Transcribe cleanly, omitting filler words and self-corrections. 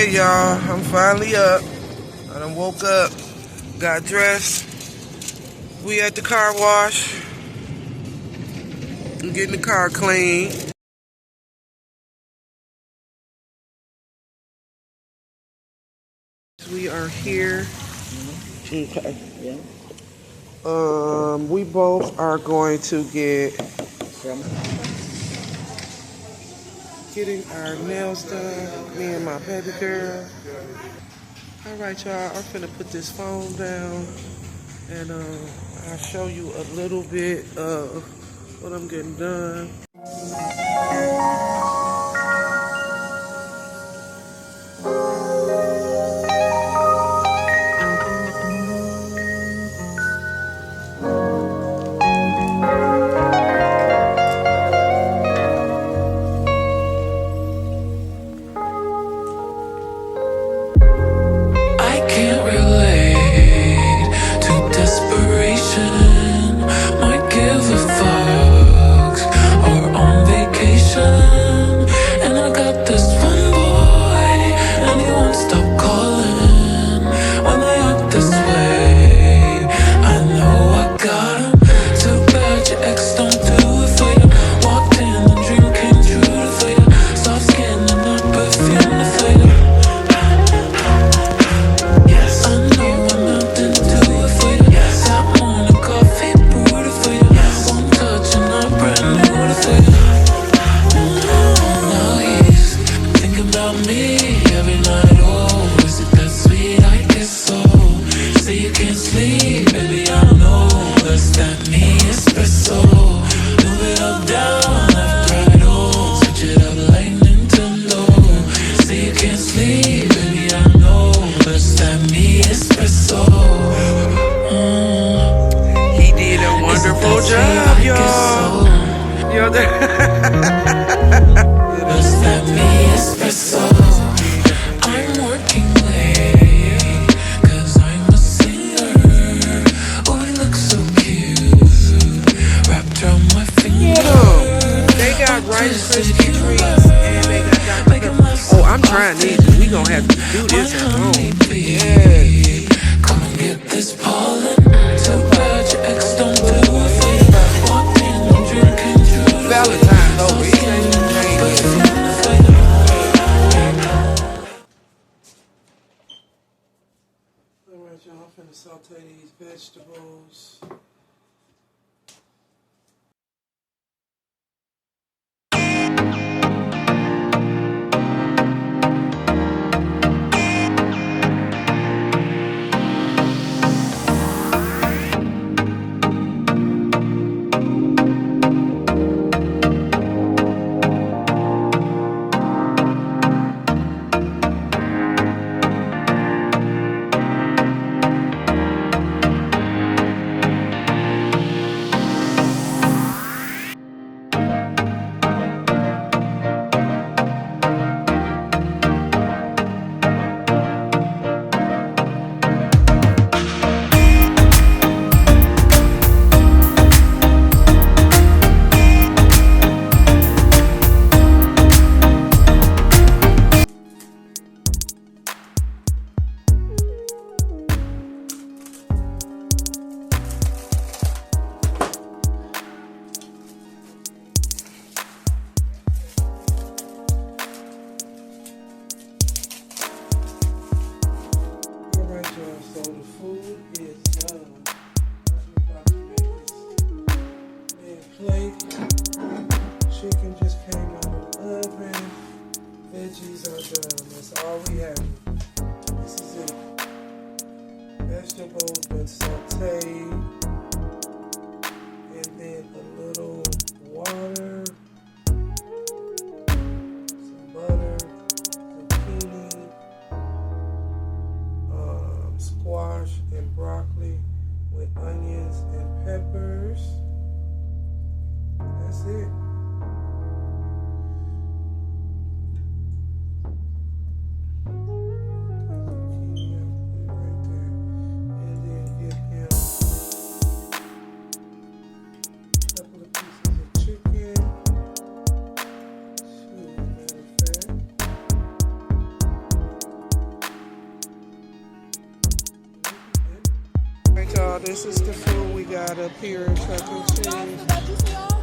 Okay, y'all, I'm finally up. I done woke up, got dressed. We at the car wash. I'm getting the car clean. We are here. Okay. Yeah. We both are going to getting our nails done. Me and my baby girl. All right, y'all. I'm finna put this phone down, and I'll show you a little bit of what I'm getting done. Wonderful job, y'all. Yo, I'm working late, 'cause I'm a singer. Oh, it looks so cute, wrapped around my finger. They got Rice Krispie treats and they got Dr. Pepper. Oh, I'm trying these. We gonna have to do this at home. Yeah. Come and get this pollen. So bad your ex don't do it for you. Walked in, I'm drinking juice. Valentine's over. It ain't even made yet. Alright, y'all. I'm finna saute these vegetables. So the food is done. I'm about to make this plate. Chicken just came out of the oven. Veggies are done. That's all we have. This is it. Vegetables been sauteed. And then a little water. Some butter. Zucchini. Squash and broccoli with onions and peppers. That's it. Right there. And then get him a couple of pieces of chicken. Matter of fact. This is the food we got up here at Chuck E. Cheese.